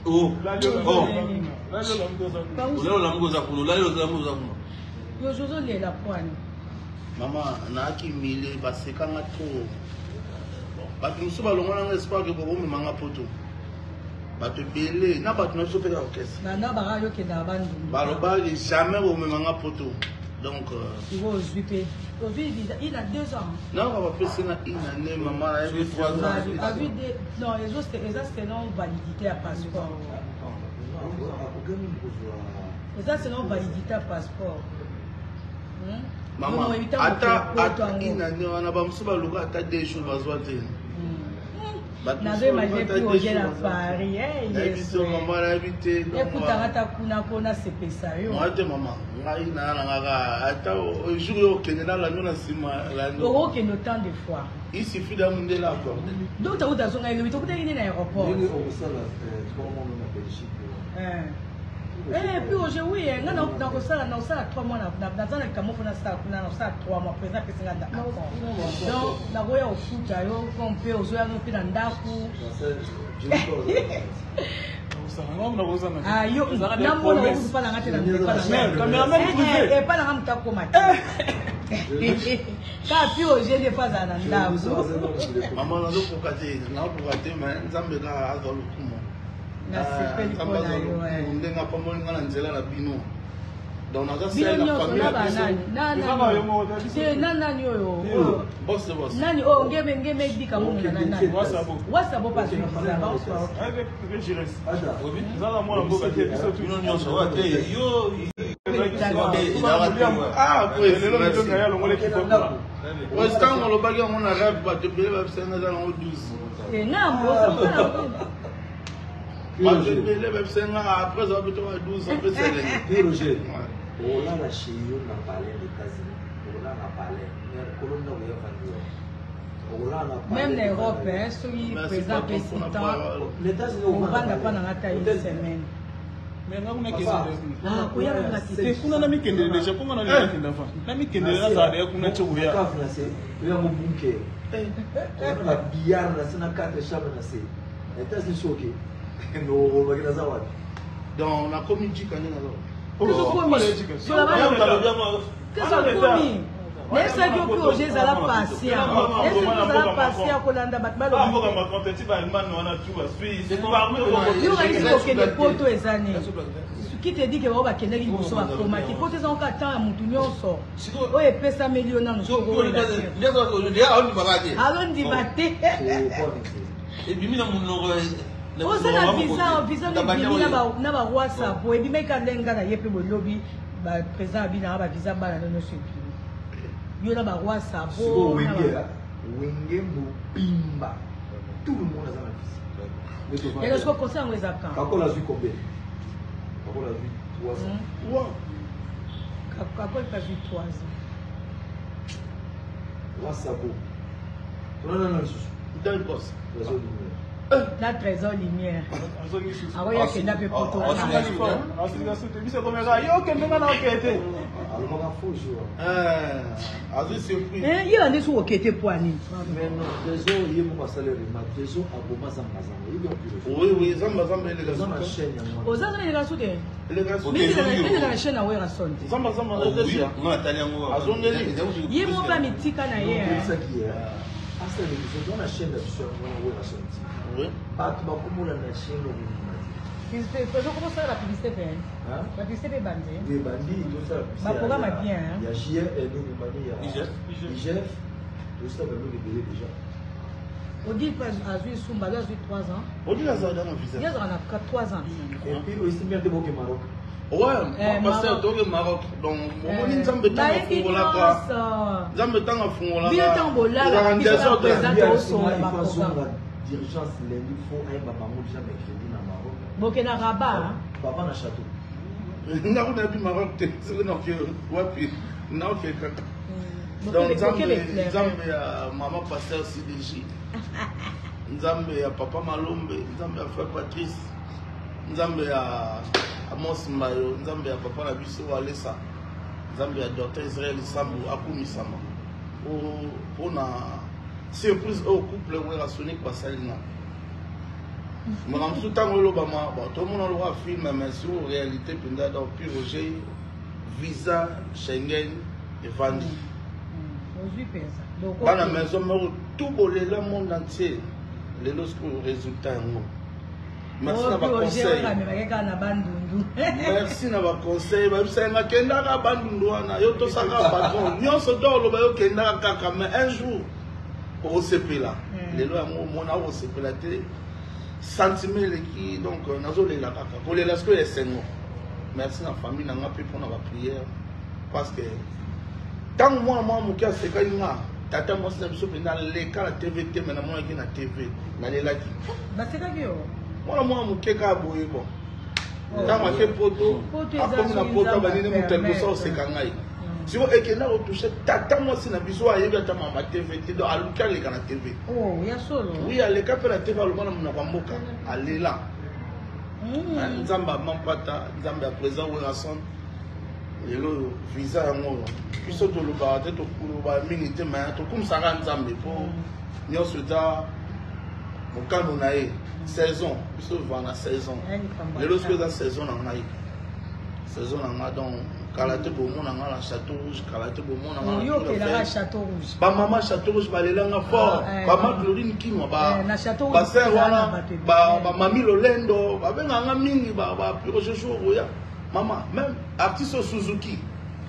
Oh. Maman, naki mille parce que quand trop. Parce que nous sommes longs espoir que vous me manga poto. Parce que belé, n'a pas de notre super orchestre. Nana barayo ke na bandu. Baloba jamais vous me manga poto. Donc il va aujourd'hui il a 2 ans. Non, on va passer une année maman, elle a 3 ans. Non, les autres c'est non validité à passeport. Et ça c'est non validité à passeport. Maman, attends une année, on a pas besoin de le attendre 2 jours besoin de. N'avait malgré plus au gel à Paris, maman a habité. Écoute, arrête à kuna kona c'est pesa yo. Moi de maman, ngai na nga attends au jour où Canada la nona sima la no. Au que no temps de fois. Il suffit d'amener là quoi. Donc tu as dans son aéroport, tu peux aller à l'aéroport. Et puis aujourd'hui, oui, on a dans ça 3 mois dans un camo on a ça 3 mois présent que c'est là d'accord. Donc la voya au foot ayo qu'on peut aux oya no pina ndaku. Ah yo na mona o pas la ngate na cameraman privé et pas la ngata ko mati. Ka puis aujourd'hui ne pas à ndaku. Maman na ko kate mais nzambe ka azolo kumo. Na sepeli ko na yo eh. Ndenga pamoja ngana nzela la bino. Donc on a ça la famille. Nani yo. Boss. Nani oh ngeme dika mo na nani. WhatsApp pas sur ça. Avec Gires. Oui. Ça la moi mboka te biso tu non nyonso wa te yo. Ah, oui, c'est le nom de Yalo ngole ki papa. Ouais, quand on le bague on a rêve pas de payer va faire dans 12. Et na mbosa après avoir 12 ans, Roger, on a la chio n'a pas les États-Unis, on a parlé, même l'Europe, celui président président, les États-Unis on va pas dans la une semaine. Mais là on a question. Kuna na mikende déjà pour na mikende fa. Na mikende na za ya kuna chobuya. Ka français, il y a mon bunker. On a billard na sana 4 chambres na c'est. Les États-Unis choqués. Donc on a commis du canon alors. Qu'est-ce que commis? Mais ça que pour j'ai ça la passer. Est-ce que ça la passer à Kolanda Batman? Ah bon ma contenti ba man on a tout Suisse. C'est pas il y aura ici que des poteaux et années. Qui te dit que on va kender qui bosso à commander. Poteaux sont 4 ans à Moutounion so. Oh et pesa millions dans allons débattre. Et puis mina mon Osa na visa na ba WhatsApp et bi meka lenga na yepe bo lobby ba président bi na ba visa ba na no so yo na ba WhatsApp o wenge mo pimba tout le monde a la visa. Et le score concerne les accords. Kako la vu combien? Kako la vu 3 ans. Ouais. Kako pas vu 3 ans. WhatsApp. Non. Dans le boss. La trésor lumière. Ah oui, il y a des poteaux. Il y a des sous qui étaient poignés. Mais non, trésor, il y a mon salaire. Trésor, à Goma, oui, Zamba, les gars. Aux autres, les gars, soudés. Les gars, mais il y a la chaîne à Wera Son. Zamba, il y a mon ami Tika Naye. Asa les gens na chaîne d'affichage on a sorti. Oui. Pas tout comme la chaîne au Publicité, comment ça la publicité fait? La publicité est bandée. Les bandits, tout ça. Ma programme est bien. Il y a JF et nous bandits. IGF. Tout ça va nous libérer déjà. On dit à Zui Soumba, il a 3 ans. On dit la Zada dans le visa. Il y a 3 ans. Et puis aussi bien de Maroc. Ouais, parce que au Maroc, donc on dit Zambé tanga fungola ka. Zambé tanga fungola ka. Bien tambola, bien présent au son ma dirigeance lundi faut un papa mo déjà mercredi na Maroc. Bokena Rabat. Papa na château. Na on a du Maroc, c'est non que wapi. Na OK kaka. Donc Zambé ya maman pasteur CDJ. Zambé ya papa Malombe, Zambé ya frère Patrice. Zambé ya Amos Mayo, Zambé ya papa na biso Alessa. Zambé ya docteur Israël Sambu akumisama. On a surprise au couple Wera Sonic Pasalina. makambo so ntango olobama tomona loka filme mais sur réalité mpenza donc puis Roger visa Schengen evandi bana maison moko tout bolela monde entier lelo sikoyo résultat yango merci na baconseil merci na baconseil babisanga kendaka bandundu wana yo tosaka patron nyonso to oloba yo kendaka kaka mais un jour okosepela lelo yango omona okosepela te sentiment eleki donc nazolela kaka kolela sikoyo esengo merci na famille nanga mpe mpona baprière parce que ntango mwana moke asekaki nga tata mwasi na biso mpenza leka na tv te me namonaki na tv nalelaki mwana moke kaka boye bon ntango ake poto akomi na poto banini motelkosa oseka ngai siko ekenda kotouche tata mwasi na biso ayebi ata mama tv te donc aluki aleka na tv oui aleka mpe na tv aloba na monoko ya mboka alela nzambe amampata nzambe ya président werason lelo visa yango biso tolobaka te tokoloba mingi te me tokumisaka nzambe mpo nyonso eza mokano na ye saison biso va na saison lelo soki eza saison na ngai saison na nga donc kala te bomona nga na château rouge kala te bomona nga bamama château rouge balelanga fort bama Glorine Kimwa baser wana bamami Lolendo babenganga mingi bapirojejour oya mama même artiste Suzuki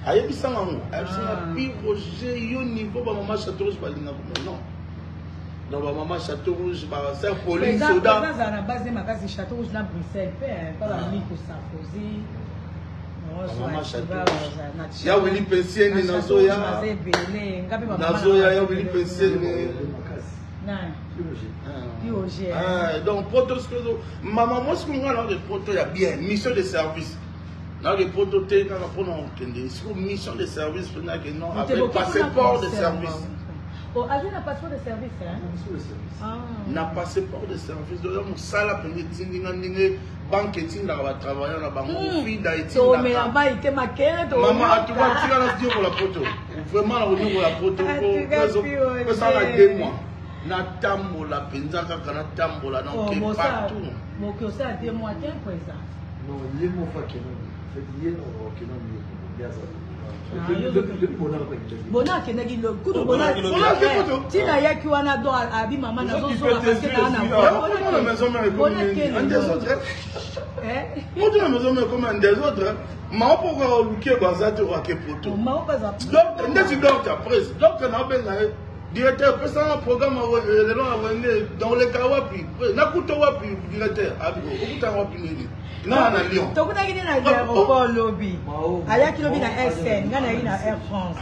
ayebisanga ngo ayebisanga piroje yo niveau bamama château rouge balinga non donc bamama château rouge baser Pauline Soda na base de magasin château rouge na Bruxelles pas la ligue au Sarkozy ya Willy Pensiene nazoya ya Willy Pensiene donc poto maman moi ce qu'on a dans les potos il y a bien mission de service dans les potos te quand on prend mission de service non avec passeport de service. Avez un passeport de service, hein? Na passeport de service. Donc, on sala peine tindinga banque tinda va travailler na banque fille d'Haïti. So mais là-bas il était maquillé. Maman a tout tiré la vidéo pour la photo. Vraiment la vidéo pour la photo. Pour ça la 2 mois. Na tambola penza kaka na tambola donc partout. Mon que ça 2 mois tiens quoi ça. Non, les mots fa que non. Fait hier on que non bien ça. Bona kenaki lo kudu bona tina yaki wana do abi mama na zo zo parce que na la maison mère comme un des autres moi la maison mère comme un des autres ma pourquoi luke bazate wa ke poto donc ndeti docteur prise docteur na benga directeur président du programme le long avende dans le kawapi na kuto wapi directeur abi okuta wapi nini na na Lyon to kuna kini na aéroport lobby ayaki lobby na SN ngana yi na Air France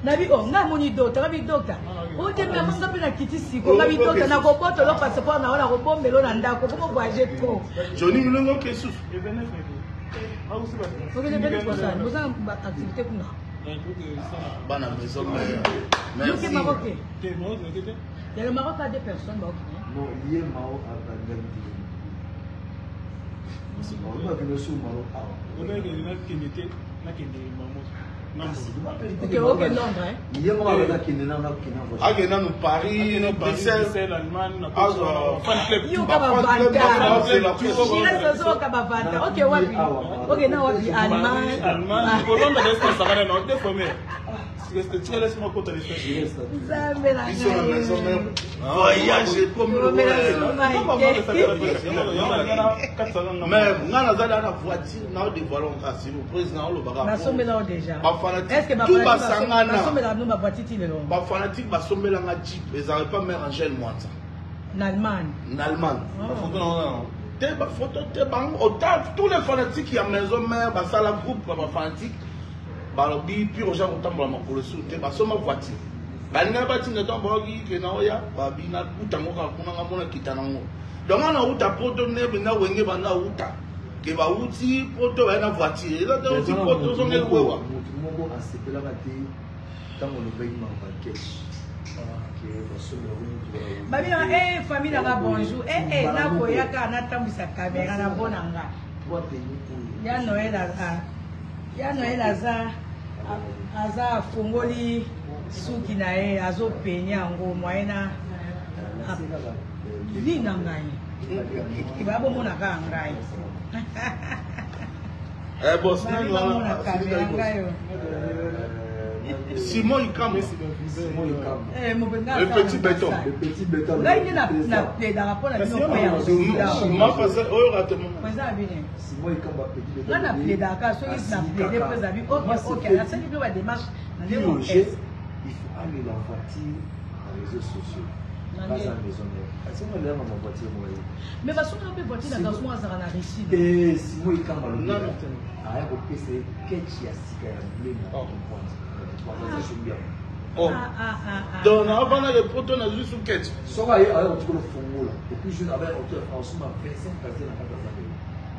nabi o nga moni docteur abi docteur o te me manga pe na kiti siko nabi docteur na ko poto lo passeport na wala ko bombelo na ndako ko voyager trop Johnny Mulongo kesus ok le belle pour ça nous avons activité kuna bana maison mère merci il y a le Maroc a 2 personnes non il y a Maroc à Bangladesh. On va venir sur Maroc. On a ok, Londres, hein? Il y a un Paris, Bruxelles, Allemagne, voyage comme mais nga nazala na voiture na dévoilons kasi le président le baga basombela déjà est-ce que tout basangana basombela no ba voiture lelo ba fanatique basombela nga jeep ils avaient pas mère Angèle Mwanta en Allemagne te ba photo te bang autant tous les fanatiques qui à maison mère ba sala groupe ba fanatique balobi puis aux gens autant ba makolo sous te ba soma voiture balinga batinga to bogi ke na oya ba bina utango ka kuna ngamona kitanango donc on a uta poto ne bina wenge bana uta ke ba uti poto ba na voiture là donc uti poto zo ngel wewa mongo asepela bati tango le bayi ma cash ke basolo wini babi famille na bonjour na koyaka na tambisa caméra na bonanga ya Noël aza fongoli suki na ye azopenya yango moyena vie na ngai ba bo mona ka ngai boss Simon Ikam. Le petit béton. Là, il y a une plaie dans la peau. Moi, passé, oh, ratement. Simon Ikam va petit béton. Là, la plaie dans la peau, il y a une plaie dans la peau. Ok, la seule démarche, il faut aller la voiture aux réseaux sociaux. Mais parce qu'on a fait voiture dans le mois à la Russie. Et Simon Ikam va le dire. Donc, avant le proton, on a juste une quête.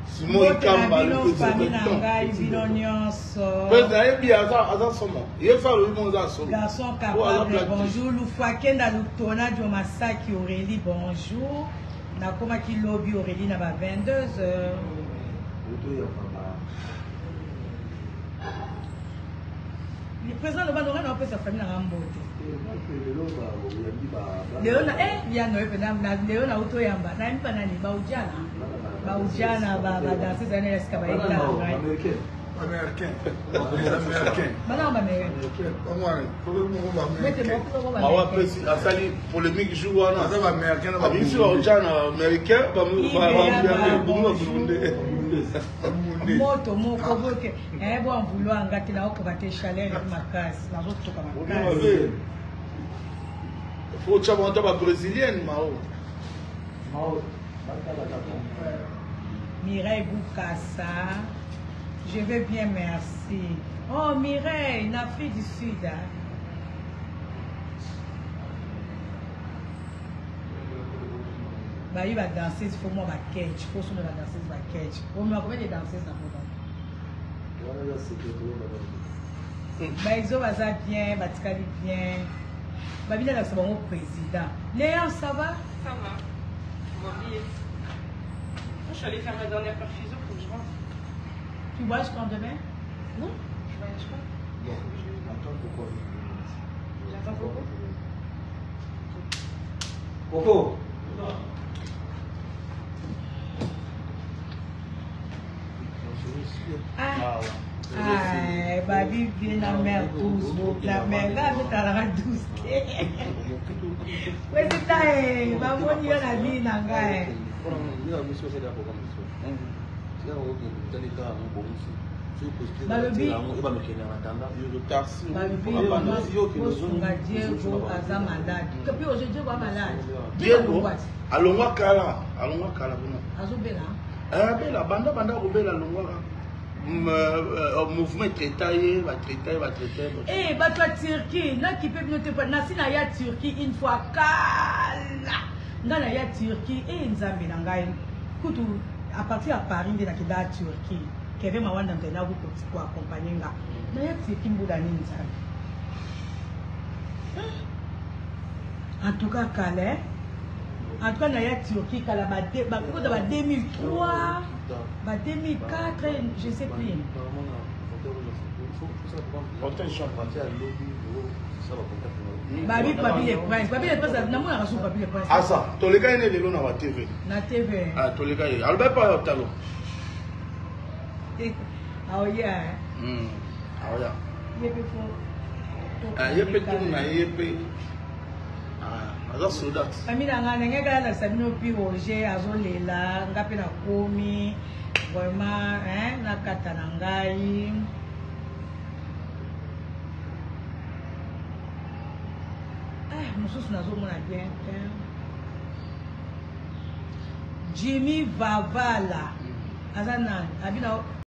Simon Ikam va le garçon capable, bonjour. Loufouakenda Luktona Diomasaki Aurélie, bonjour. Nakoma qui lobby Aurélie n'a pas 22h. Le président de Bandora n'a pas sa famille à Rambote. Léona, il y a Léona Autoyamba, n'a pas nani, Baoudjana, danser des années escabades. Américain. Madame américaine. Polémique joue américain. Moto moko boke bon vouloir ngati na okobate chaleur makasi na zotoka makasi. Faut chamonter ba brésilienne mao. Mireille Boukassa, je vais bien, merci. Oh Mireille, une Afrique du Sud. Bah, il va danser, il faut moi ma catch. Il faut que la danseuse va catch. On m'a combien de danseuses dans le bah, ils ont bien, Batikali bien. Bah, il a mon président. Léon, ça va? Ça va. M'oublier. Je suis allée faire ma dernière perfusion pour que je rentre. Tu voyages quand demain? Non, je voyage pas. Bon, j'attends pourquoi. J'attends Coco. Coco. Ah, babi bien la mère douce, la mère là avec la douce. Ouais, c'est ça, va mourir la vie n'anga. Diego, alongwa kala kuna. Bela banda robela longwa. Mouvement traité, va traiter. Eh, bah toi Turquie, là qui peut noter pas. Nasi na ya Turquie une fois kala. Nga na ya Turquie et nzambe na ngai. Kutu à partir à Paris de la kida Turquie. Kevin Mawanda mtenda pour accompagner nga. Na ya Turquie mbuda nini nzambe. En tout cas Calais. En tout cas, il y a Turquie, il y a 2003, 2004, je ne sais plus. Babi Papi les Princes. Papi les Princes, n'a pas reçu Papi les Princes. Ah ça, tous les gars, ils sont na TV. Na TV. Ah, tous les gars, Albert pas au talon. Ah oui. Ah oui. Yépe fo. Ah yépe tout na yépe. Amina ngana ngeka la sabino pi Roger azolela ngapi na komi vraiment na kata na ngai mususu nazomona bien Jimmy Vavala azana abina